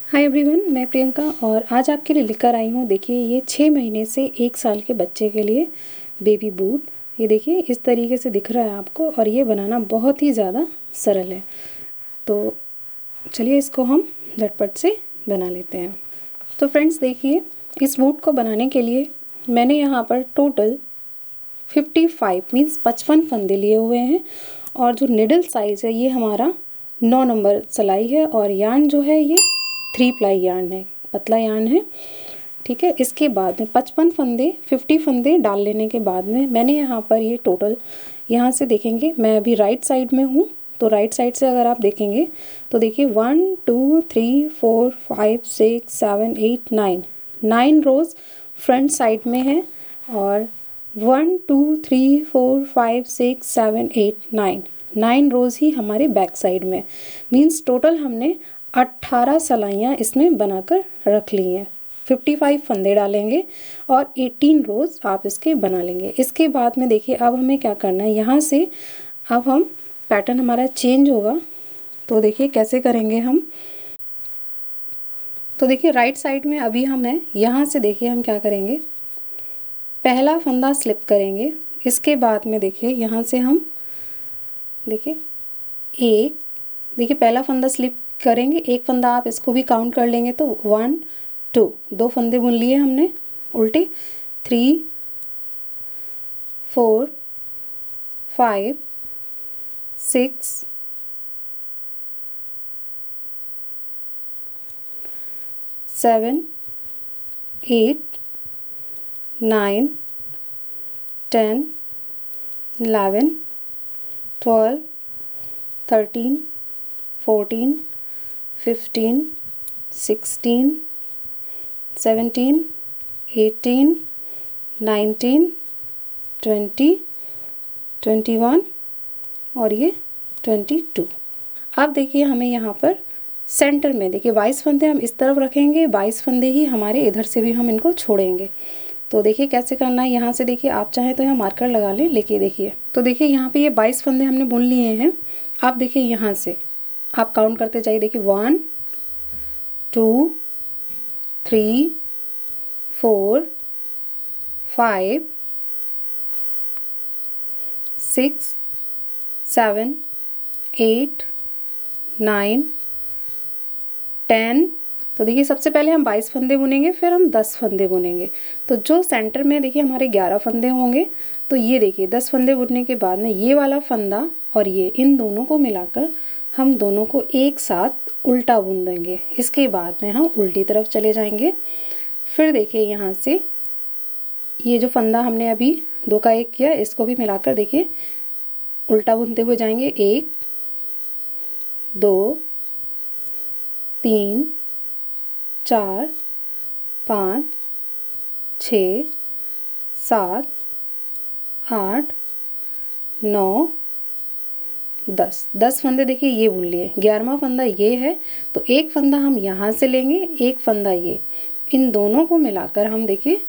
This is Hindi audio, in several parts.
हाय एवरीवन, मैं प्रियंका और आज आपके लिए लेकर आई हूँ। देखिए, ये 6 महीने से 1 साल के बच्चे के लिए बेबी बूट। ये देखिए इस तरीके से दिख रहा है आपको और ये बनाना बहुत ही ज़्यादा सरल है। तो चलिए इसको हम झटपट से बना लेते हैं। तो फ्रेंड्स देखिए, इस बूट को बनाने के लिए मैंने यहाँ पर टोटल 55 मीन्स 55 फंदे लिए हुए हैं और जो निडल साइज़ है ये हमारा 9 नंबर सिलाई है और यार्न जो है ये 3 प्लाई यार्न है, पतला यार्न है। ठीक है, इसके बाद में 50 फंदे डाल लेने के बाद में मैंने यहाँ पर ये टोटल, यहाँ से देखेंगे मैं अभी राइट साइड में हूँ, तो राइट साइड से अगर आप देखेंगे तो देखिए 1 2 3 4 5 6 7 8 9 रोज़ फ्रंट साइड में है और 1 2 3 4 5 6 7 8 9 रोज़ ही हमारे बैक साइड में। मीन्स टोटल हमने 18 सलाइयाँ इसमें बनाकर रख ली हैं। 55 फंदे डालेंगे और 18 रोज़ आप इसके बना लेंगे। इसके बाद में देखिए अब हमें क्या करना है, यहाँ से अब हम पैटर्न हमारा चेंज होगा। तो देखिए कैसे करेंगे हम। तो देखिए राइट साइड में अभी हम हैं, यहाँ से देखिए हम क्या करेंगे, पहला फंदा स्लिप करेंगे। इसके बाद में देखिए यहाँ से हम देखिए पहला फंदा स्लिप करेंगे, एक फंदा आप इसको भी काउंट कर लेंगे तो 1 2 दो फंदे बुन लिए हमने उल्टे, 3 4 5 6 7 8 9 10 11 12 13 14 15 16 17 18 19 20 21 और ये 22। अब देखिए हमें यहाँ पर सेंटर में देखिए 22 फंदे हम इस तरफ रखेंगे, 22 फंदे ही हमारे इधर से भी हम इनको छोड़ेंगे। तो देखिए कैसे करना है, यहाँ से देखिए आप चाहें तो यहाँ मार्कर लगा लें, लेकिन देखिए तो देखिए यहाँ पे ये 22 फंदे हमने बुन लिए हैं। आप देखिए यहाँ से आप काउंट करते जाइए, देखिए 1 2 3 4 5 6 7 8 9 10। तो देखिए सबसे पहले हम 22 फंदे बुनेंगे, फिर हम 10 फंदे बुनेंगे। तो जो सेंटर में देखिए हमारे 11 फंदे होंगे, तो ये देखिए 10 फंदे बुनने के बाद में ये वाला फंदा और ये इन दोनों को मिलाकर हम दोनों को एक साथ उल्टा बुन देंगे। इसके बाद में हम उल्टी तरफ चले जाएंगे। फिर देखिए यहाँ से ये जो फंदा हमने अभी 2 का 1 किया, इसको भी मिलाकर देखिए उल्टा बुनते हुए जाएंगे। 1 2 3 4 5 6 7 8 9 10 फंदे देखिए ये बुन लिए। 11वां फंदा ये है, तो एक फंदा हम यहाँ से लेंगे, एक फंदा ये, इन दोनों को मिलाकर हम देखिए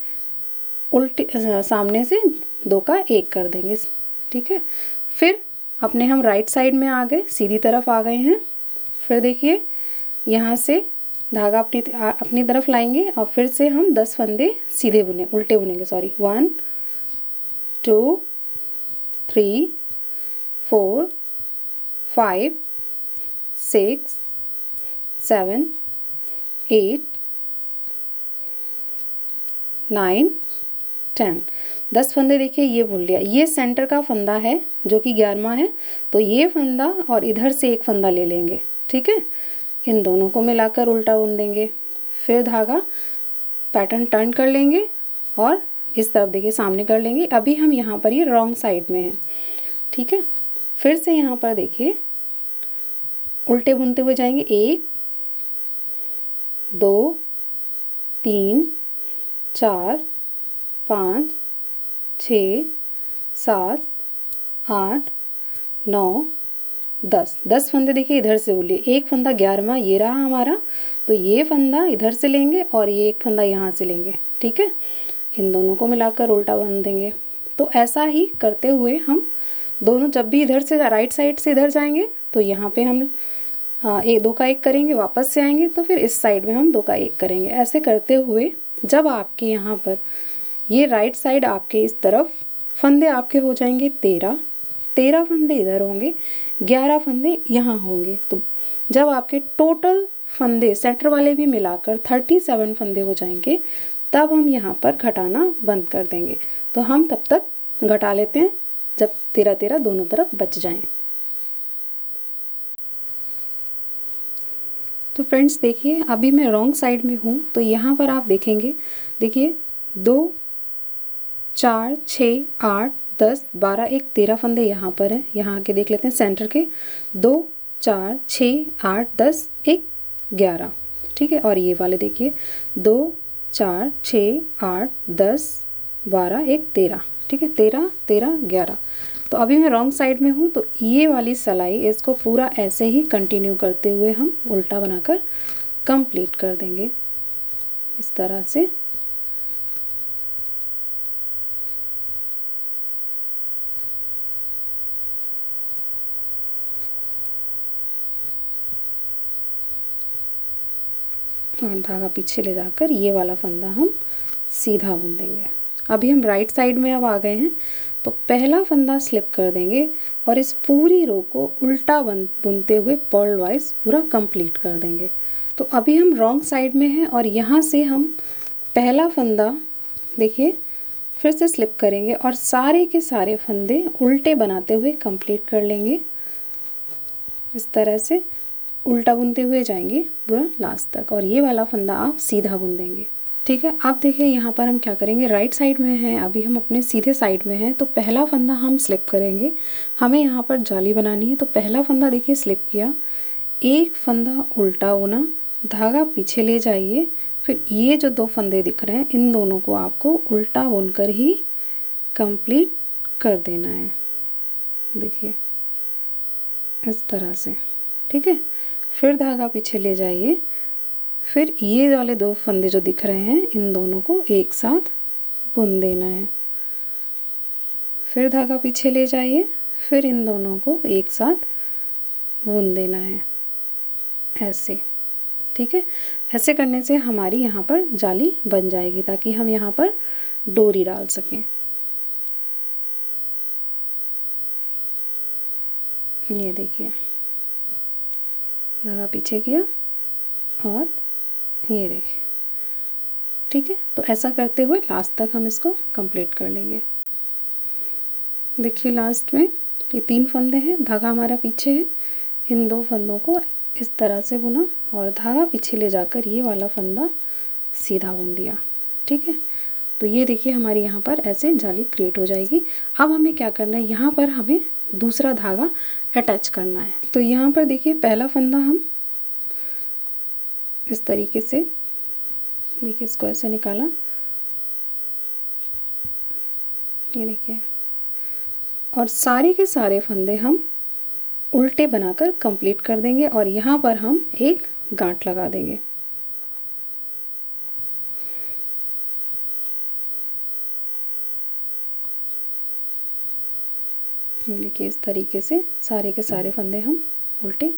उल्टे सामने से 2 का 1 कर देंगे। ठीक है, फिर अपने हम राइट साइड में आ गए, सीधी तरफ आ गए हैं। फिर देखिए यहाँ से धागा अपनी तरफ लाएंगे और फिर से हम 10 फंदे सीधे उल्टे बुनेंगे। 1 2 3 4 5 6 7 8 9 10। 10 फंदे देखिए ये बुन लिया। ये सेंटर का फंदा है जो कि 11वां है, तो ये फंदा और इधर से एक फंदा ले लेंगे। ठीक है, इन दोनों को मिलाकर उल्टा बुन देंगे। फिर धागा पैटर्न टर्न कर लेंगे और इस तरफ देखिए सामने कर लेंगे। अभी हम यहाँ पर ये रॉन्ग साइड में हैं। ठीक है, फिर से यहाँ पर देखिए उल्टे बुनते हुए जाएंगे। 1 2 3 4 5 6 7 8 9 10 फंदे देखिए इधर से बुन लिए। एक फंदा 11वां ये रहा हमारा, तो ये फंदा इधर से लेंगे और ये एक फंदा यहाँ से लेंगे। ठीक है, इन दोनों को मिलाकर उल्टा बुन देंगे। तो ऐसा ही करते हुए हम दोनों जब भी इधर से राइट साइड से इधर जाएंगे तो यहाँ पे हम एक 2 का 1 करेंगे, वापस से आएंगे तो फिर इस साइड में हम 2 का 1 करेंगे। ऐसे करते हुए जब आपके यहाँ पर ये राइट साइड आपके इस तरफ फंदे आपके हो जाएंगे 13, 13 फंदे इधर होंगे, 11 फंदे यहाँ होंगे। तो जब आपके टोटल फंदे सेंटर वाले भी मिलाकर 37 फंदे हो जाएंगे, तब हम यहाँ पर घटाना बंद कर देंगे। तो हम तब तक घटा लेते हैं जब 13 13 दोनों तरफ बच जाएं। तो फ्रेंड्स देखिए, अभी मैं रॉन्ग साइड में हूँ, तो यहाँ पर आप देखेंगे, देखिए 2 4 6 8 10 12 1 13 फंदे यहाँ पर हैं। यहाँ आके देख लेते हैं सेंटर के, 2 4 6 8 10 1 11, ठीक है। और ये वाले देखिए 2 4 6 8 10 12 1 13, ठीक है, 13 13 11। तो अभी मैं रॉन्ग साइड में हूँ, तो ये वाली सिलाई इसको पूरा ऐसे ही कंटिन्यू करते हुए हम उल्टा बनाकर कंप्लीट कर देंगे इस तरह से। और धागा पीछे ले जाकर ये वाला फंदा हम सीधा बुन देंगे। अभी हम राइट साइड में अब आ गए हैं, तो पहला फंदा स्लिप कर देंगे और इस पूरी रो को उल्टा बुनते हुए पर्ल वाइज पूरा कंप्लीट कर देंगे। तो अभी हम रॉन्ग साइड में हैं और यहाँ से हम पहला फंदा देखिए फिर से स्लिप करेंगे और सारे के सारे फंदे उल्टे बनाते हुए कंप्लीट कर लेंगे। इस तरह से उल्टा बुनते हुए जाएंगे पूरा लास्ट तक, और ये वाला फंदा आप सीधा बुन देंगे, ठीक है। अब देखिए यहाँ पर हम क्या करेंगे, राइट साइड में हैं, अभी हम अपने सीधे साइड में हैं, तो पहला फंदा हम स्लिप करेंगे। हमें यहाँ पर जाली बनानी है, तो पहला फंदा देखिए स्लिप किया, एक फंदा उल्टा बुना, धागा पीछे ले जाइए, फिर ये जो 2 फंदे दिख रहे हैं इन दोनों को आपको उल्टा बुनकर ही कंप्लीट कर देना है, देखिए इस तरह से, ठीक है। फिर धागा पीछे ले जाइए, फिर ये वाले 2 फंदे जो दिख रहे हैं इन दोनों को एक साथ बुन देना है। फिर धागा पीछे ले जाइए, फिर इन दोनों को एक साथ बुन देना है ऐसे, ठीक है। ऐसे करने से हमारी यहाँ पर जाली बन जाएगी, ताकि हम यहाँ पर डोरी डाल सकें। ये देखिए धागा पीछे किया और ये देखिए, ठीक है। तो ऐसा करते हुए लास्ट तक हम इसको कंप्लीट कर लेंगे। देखिए लास्ट में ये 3 फंदे हैं, धागा हमारा पीछे है, इन 2 फंदों को इस तरह से बुना और धागा पीछे ले जाकर ये वाला फंदा सीधा बुन दिया, ठीक है। तो ये देखिए हमारी यहाँ पर ऐसे जाली क्रिएट हो जाएगी। अब हमें क्या करना है, यहाँ पर हमें दूसरा धागा अटैच करना है। तो यहाँ पर देखिए पहला फंदा हम इस तरीके से, देखिए इसको ऐसे निकाला, ये देखिए, और सारे के सारे फंदे हम उल्टे बनाकर कंप्लीट कर देंगे और यहाँ पर हम एक गांठ लगा देंगे। देखिए इस तरीके से सारे के सारे फंदे हम उल्टे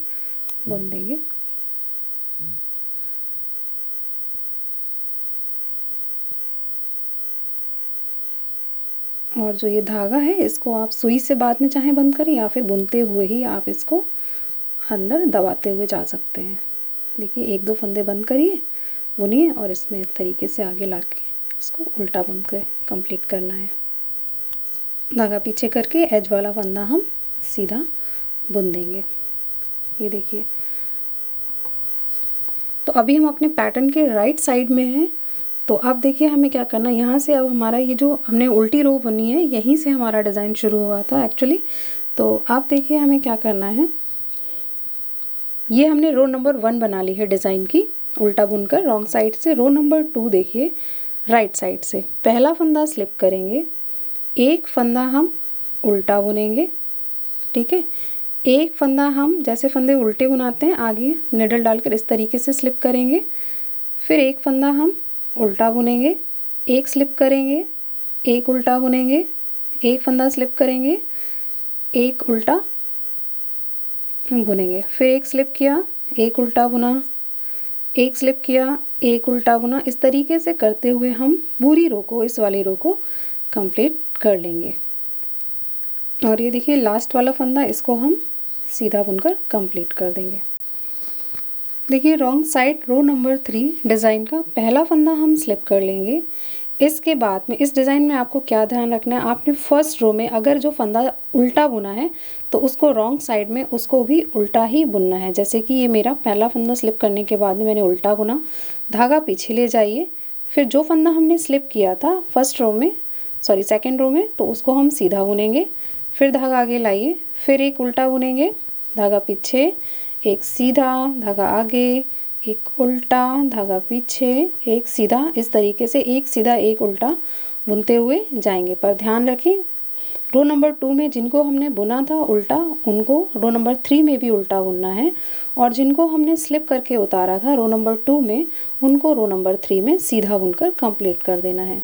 बुन देंगे। और जो ये धागा है इसको आप सुई से बाद में चाहे बंद करें या फिर बुनते हुए ही आप इसको अंदर दबाते हुए जा सकते हैं। देखिए 1-2 फंदे बंद करिए, बुनिए और इसमें इस तरीके से आगे ला के इसको उल्टा बुन के कंप्लीट करना है। धागा पीछे करके एज वाला फंदा हम सीधा बुन देंगे। ये देखिए, तो अभी हम अपने पैटर्न के राइट साइड में हैं। तो अब देखिए हमें क्या करना है, यहाँ से अब हमारा ये जो हमने उल्टी रो बनी है यहीं से हमारा डिज़ाइन शुरू हुआ था एक्चुअली। तो आप देखिए हमें क्या करना है, ये हमने रो नंबर 1 बना ली है डिज़ाइन की, उल्टा बुनकर रॉन्ग साइड से। रो नंबर 2 देखिए राइट साइड से पहला फंदा स्लिप करेंगे, एक फंदा हम उल्टा बुनेंगे, ठीक है। एक फंदा हम जैसे फंदे उल्टे बुनाते हैं आगे निडल डालकर इस तरीके से स्लिप करेंगे, फिर एक फंदा हम उल्टा बुनेंगे, एक स्लिप करेंगे, एक उल्टा बुनेंगे, एक फंदा स्लिप करेंगे, एक उल्टा, बुनेंगे। फिर एक स्लिप किया, एक उल्टा बुना, एक स्लिप किया, एक उल्टा बुना। इस तरीके से करते हुए हम पूरी रो को, इस वाली रो को कंप्लीट कर लेंगे। और ये देखिए लास्ट वाला फंदा, इसको हम सीधा बुनकर कंप्लीट कर देंगे। देखिए wrong side row number 3 design का पहला फंदा हम स्लिप कर लेंगे। इसके बाद में इस डिज़ाइन में आपको क्या ध्यान रखना है, आपने फर्स्ट रो में अगर जो फंदा उल्टा बुना है तो उसको रॉन्ग साइड में उसको भी उल्टा ही बुनना है। जैसे कि ये मेरा पहला फंदा स्लिप करने के बाद में मैंने उल्टा बुना, धागा पीछे ले जाइए, फिर जो फंदा हमने स्लिप किया था फर्स्ट रो में, सॉरी सेकेंड रो में, तो उसको हम सीधा बुनेंगे, फिर धागा आगे लाइए, फिर एक उल्टा बुनेंगे, धागा पीछे, एक सीधा, धागा आगे, एक उल्टा, धागा पीछे, एक सीधा। इस तरीके से एक सीधा एक उल्टा बुनते हुए जाएंगे। पर ध्यान रखें रो नंबर 2 में जिनको हमने बुना था उल्टा, उनको रो नंबर 3 में भी उल्टा बुनना है, और जिनको हमने स्लिप करके उतारा था रो नंबर 2 में, उनको रो नंबर 3 में सीधा बुनकर कंप्लीट कर देना है।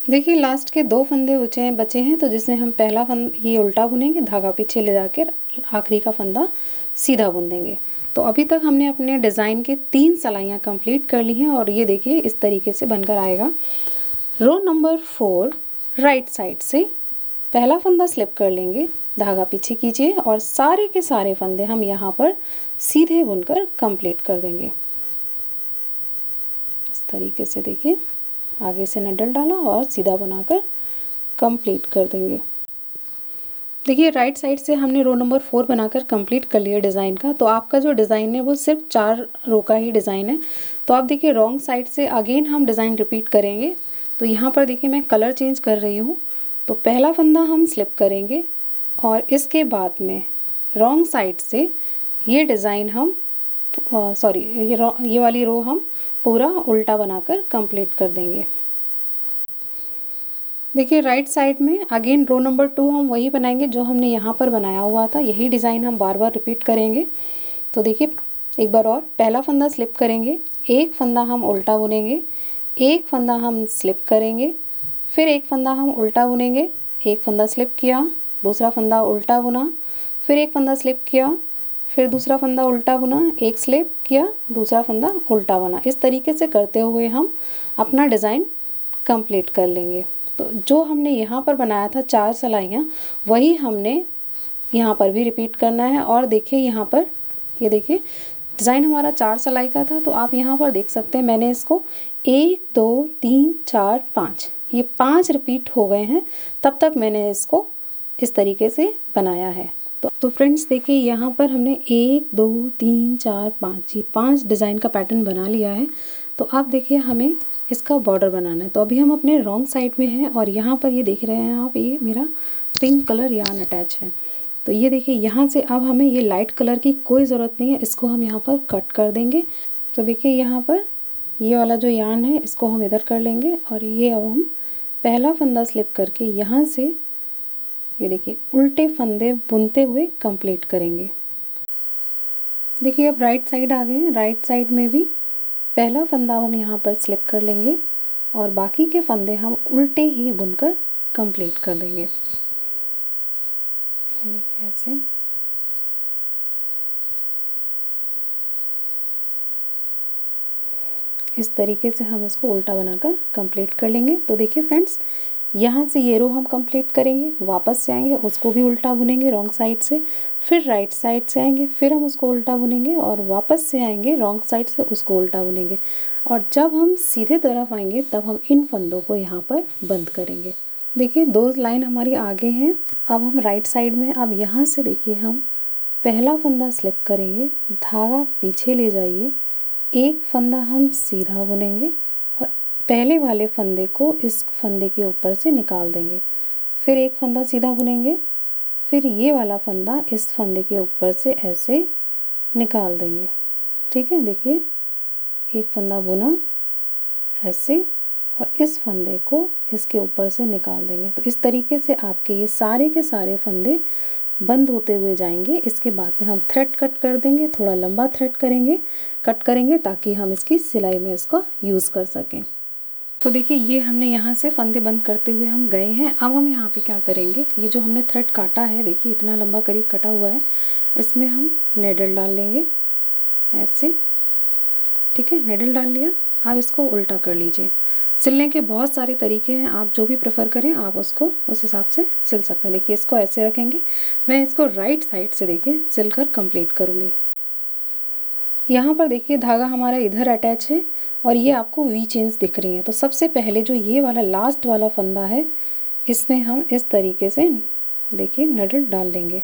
देखिए लास्ट के 2 फंदे बचे हैं, तो जिसमें हम पहला फंदा ये उल्टा बुनेंगे, धागा पीछे ले जाकर आखिरी का फंदा सीधा बुन देंगे। तो अभी तक हमने अपने डिज़ाइन के 3 सिलाइयाँ कंप्लीट कर ली हैं, और ये देखिए इस तरीके से बनकर आएगा। रो नंबर 4 राइट साइड से पहला फंदा स्लिप कर लेंगे, धागा पीछे कीजिए, और सारे के सारे फंदे हम यहाँ पर सीधे बुनकर कंप्लीट कर देंगे। इस तरीके से देखिए आगे से नडल डाला और सीधा बनाकर कंप्लीट कर देंगे। देखिए राइट साइड से हमने रो नंबर 4 बनाकर कंप्लीट कर लिया डिज़ाइन का। तो आपका जो डिज़ाइन है वो सिर्फ 4 रो का ही डिज़ाइन है। तो आप देखिए रॉन्ग साइड से अगेन हम डिज़ाइन रिपीट करेंगे। तो यहाँ पर देखिए मैं कलर चेंज कर रही हूँ। तो पहला फंदा हम स्लिप करेंगे, और इसके बाद में रॉन्ग साइड से ये डिज़ाइन हम ये वाली रो हम पूरा उल्टा बनाकर कंप्लीट कर देंगे। देखिए राइट साइड में अगेन रो नंबर 2 हम वही बनाएंगे जो हमने यहाँ पर बनाया हुआ था। यही डिज़ाइन हम बार बार रिपीट करेंगे। तो देखिए एक बार और, पहला फंदा स्लिप करेंगे, एक फंदा हम उल्टा बुनेंगे, एक फंदा हम स्लिप करेंगे, फिर एक फंदा हम उल्टा बुनेंगे, एक फंदा स्लिप किया, दूसरा फंदा उल्टा बुना, फिर एक फंदा स्लिप किया, फिर दूसरा फंदा उल्टा बुना, एक स्लिप किया, दूसरा फंदा उल्टा बुना। इस तरीके से करते हुए हम अपना डिज़ाइन कंप्लीट कर लेंगे। तो जो हमने यहाँ पर बनाया था 4 सिलाइयाँ, वही हमने यहाँ पर भी रिपीट करना है। और देखिए यहाँ पर ये देखिए डिज़ाइन हमारा 4 सिलाई का था। तो आप यहाँ पर देख सकते हैं मैंने इसको 1 2 3 4 5 ये 5 रिपीट हो गए हैं, तब तक मैंने इसको इस तरीके से बनाया है। तो फ्रेंड्स देखिए यहाँ पर हमने 1 2 3 4 5 ये 5 डिज़ाइन का पैटर्न बना लिया है। तो आप देखिए हमें इसका बॉर्डर बनाना है। तो अभी हम अपने रॉन्ग साइड में हैं, और यहाँ पर ये देख रहे हैं आप, ये मेरा पिंक कलर यार्न अटैच है। तो ये देखिए यहाँ से अब हमें ये लाइट कलर की कोई ज़रूरत नहीं है, इसको हम यहाँ पर कट कर देंगे। तो देखिए यहाँ पर ये वाला जो यार्न है इसको हम इधर कर लेंगे, और ये अब हम पहला फंदा स्लिप करके यहाँ से ये देखिए उल्टे फंदे बुनते हुए कंप्लीट करेंगे। देखिए अब राइट साइड आ गए हैं। राइट साइड में भी पहला फंदा हम यहाँ पर स्लिप कर लेंगे, और बाकी के फंदे हम उल्टे ही बुनकर कंप्लीट कर देंगे। ये देखिए ऐसे। इस तरीके से हम इसको उल्टा बनाकर कंप्लीट कर लेंगे। तो देखिए फ्रेंड्स यहाँ से ये रो हम कंप्लीट करेंगे, वापस से आएंगे, उसको भी उल्टा बुनेंगे रॉन्ग साइड से, फिर राइट साइड से आएंगे, फिर हम उसको उल्टा बुनेंगे, और वापस से आएंगे रॉन्ग साइड से उसको उल्टा बुनेंगे। और जब हम सीधे तरफ आएंगे तब हम इन फंदों को यहाँ पर बंद करेंगे। देखिए 2 लाइन हमारी आगे हैं। अब हम राइट साइड में, अब यहाँ से देखिए हम पहला फंदा स्लिप करेंगे, धागा पीछे ले जाइए, एक फंदा हम सीधा बुनेंगे, और पहले वाले फंदे को इस फंदे के ऊपर से निकाल देंगे, फिर एक फंदा सीधा बुनेंगे, फिर ये वाला फंदा इस फंदे के ऊपर से ऐसे निकाल देंगे। ठीक है, देखिए एक फंदा बुना ऐसे, और इस फंदे को इसके ऊपर से निकाल देंगे। तो इस तरीके से आपके ये सारे के सारे फंदे बंद होते हुए जाएंगे। इसके बाद में हम थ्रेड कट कर देंगे, थोड़ा लंबा थ्रेड कट करेंगे ताकि हम इसकी सिलाई में इसको यूज़ कर सकें। तो देखिए ये हमने यहाँ से फंदे बंद करते हुए हम गए हैं। अब हम यहाँ पे क्या करेंगे, ये जो हमने थ्रेड काटा है, देखिए इतना लंबा करीब कटा हुआ है, इसमें हम नेडल डाल लेंगे ऐसे। ठीक है, नेडल डाल लिया। आप इसको उल्टा कर लीजिए। सिलने के बहुत सारे तरीके हैं, आप जो भी प्रेफर करें आप उसको उस हिसाब से सिल सकते हैं। देखिए इसको ऐसे रखेंगे, मैं इसको राइट साइड से देखिए सिलकर कंप्लीट करूँगी। यहाँ पर देखिए धागा हमारा इधर अटैच है और ये आपको वी चेन्स दिख रही हैं। तो सबसे पहले जो ये वाला लास्ट वाला फंदा है, इसमें हम इस तरीके से देखिए नडल डाल लेंगे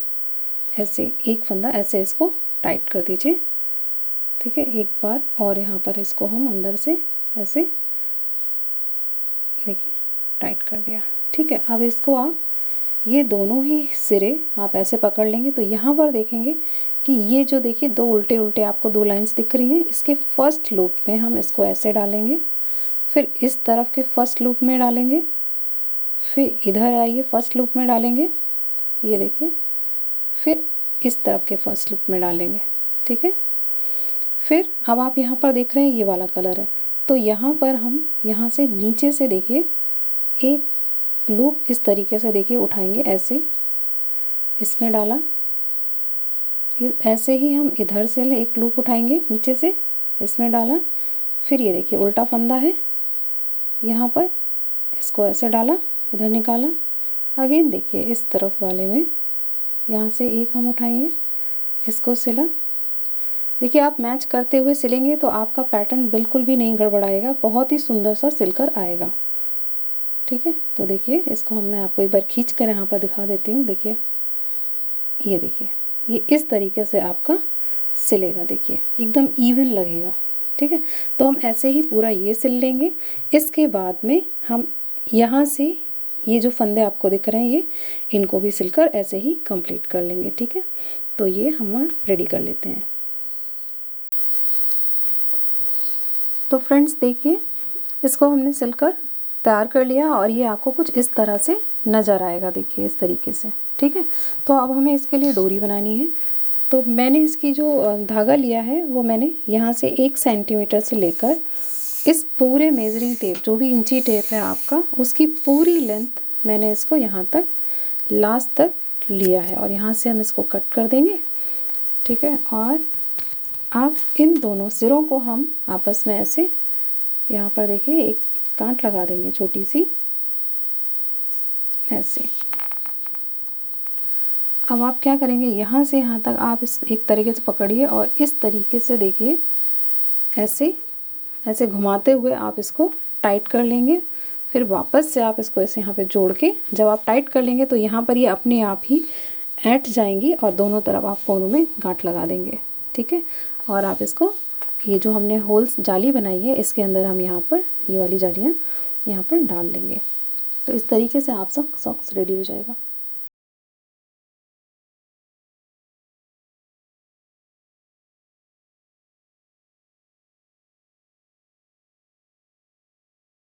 ऐसे। एक फंदा ऐसे इसको टाइट कर दीजिए। ठीक है, एक बार और यहाँ पर इसको हम अंदर से ऐसे देखिए टाइट कर दिया। ठीक है, अब इसको आप ये दोनों ही सिरे आप ऐसे पकड़ लेंगे। तो यहाँ पर देखेंगे कि ये जो देखिए दो उल्टे उल्टे आपको दो लाइंस दिख रही हैं, इसके फर्स्ट लूप में हम इसको ऐसे डालेंगे, फिर इस तरफ के फर्स्ट लूप में डालेंगे, फिर इधर आइए फर्स्ट लूप में डालेंगे, ये देखिए, फिर इस तरफ के फर्स्ट लूप में डालेंगे। ठीक है, फिर अब आप यहाँ पर देख रहे हैं ये वाला कलर है, तो यहाँ पर हम यहाँ से नीचे से देखिए एक लूप इस तरीके से देखिए उठाएंगे ऐसे, इसमें डाला, ऐसे ही हम इधर से एक लूप उठाएंगे नीचे से, इसमें डाला, फिर ये देखिए उल्टा फंदा है यहाँ पर, इसको ऐसे डाला, इधर निकाला, अगेन देखिए इस तरफ वाले में यहाँ से एक हम उठाएंगे, इसको सिला। देखिए आप मैच करते हुए सिलेंगे तो आपका पैटर्न बिल्कुल भी नहीं गड़बड़ाएगा, बहुत ही सुंदर सा सिलकर आएगा। ठीक है, तो देखिए इसको मैं आपको एक बार खींच कर यहाँ पर दिखा देती हूँ। देखिए ये देखिए ये इस तरीके से आपका सिलेगा, देखिए एकदम इवन लगेगा। ठीक है, तो हम ऐसे ही पूरा ये सिल लेंगे। इसके बाद में हम यहाँ से ये जो फंदे आपको दिख रहे हैं ये, इनको भी सिलकर ऐसे ही कंप्लीट कर लेंगे। ठीक है, तो ये हम रेडी कर लेते हैं। तो फ्रेंड्स देखिए इसको हमने सिलकर तैयार कर लिया और ये आपको कुछ इस तरह से नज़र आएगा, देखिए इस तरीके से। ठीक है, तो अब हमें इसके लिए डोरी बनानी है। तो मैंने इसकी जो धागा लिया है वो मैंने यहाँ से 1 सेंटीमीटर से लेकर इस पूरे मेजरिंग टेप, जो भी इंची टेप है आपका, उसकी पूरी लेंथ मैंने इसको यहाँ तक लास्ट तक लिया है और यहाँ से हम इसको कट कर देंगे। ठीक है, और आप इन दोनों सिरों को हम आपस में ऐसे यहाँ पर देखिए एक गांठ लगा देंगे छोटी सी ऐसे। अब आप क्या करेंगे, यहाँ से यहाँ तक आप इस एक तरीके से पकड़िए और इस तरीके से देखिए ऐसे ऐसे घुमाते हुए आप इसको टाइट कर लेंगे। फिर वापस से आप इसको ऐसे यहाँ पे जोड़ के जब आप टाइट कर लेंगे तो यहाँ पर ये अपने आप ही ऐंठ जाएंगी और दोनों तरफ आप कोनों में गांठ लगा देंगे। ठीक है, और आप इसको ये जो हमने होल्स जाली बनाई है इसके अंदर हम यहाँ पर ये वाली जालियाँ यहाँ पर डाल लेंगे। तो इस तरीके से आप सब सॉक्स रेडी हो जाएगा।